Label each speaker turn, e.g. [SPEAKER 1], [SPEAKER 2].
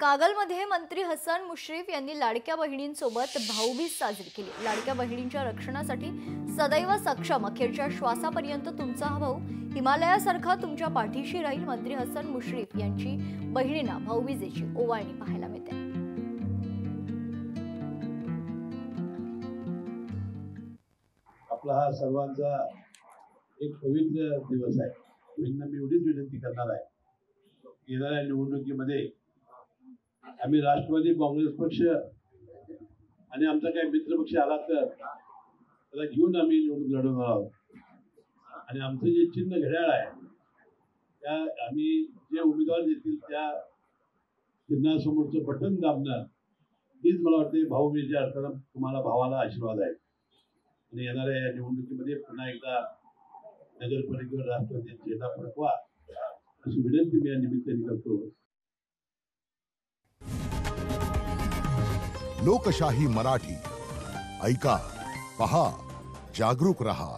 [SPEAKER 1] कागलमध्ये मंत्री हसन मुश्रीफ यांनी लाडक्या बहिणींसोबत भाऊबीज साजरी केली। लाडक्या बहिणींच्या रक्षणासाठी सदैव सक्षम, अखेरच्या श्वासापर्यंत तुमचा हा भाऊ हिमालयासारखा तुमच्या पाठीशी राहील। मंत्री हसन मुश्रीफ यांची बहिणींना भाऊबीजेची ओवाळणी पाहायला मिळते।
[SPEAKER 2] आपला हा सर्वांचा एक पवित्र दिवस आहे। मी एवढीच विनंती करणार आहे, येणाऱ्या निवडणुकीमध्ये आम्ही राष्ट्रवादी काँग्रेस पक्ष आणि आमचा काही मित्र पक्ष आला तर त्याला घेऊन आम्ही निवडणूक लढवणार आहोत। आणि आमचं जे चिन्ह घड्याळ आहे, त्या आम्ही जे उमेदवार देतील त्या चिन्हासमोरचं बटन दाबणं हीच मला वाटते भाऊबीजेच्या अर्थानं तुम्हाला भावाला आशीर्वाद आहे। आणि येणाऱ्या या निवडणुकीमध्ये पुन्हा एकदा नगरपालिकेवर राष्ट्रवादी झेंडा फडकवा अशी विनंती मी या निमित्ताने करतो।
[SPEAKER 3] लोकशाही मराठी ऐका, पहा, जागरूक रहा।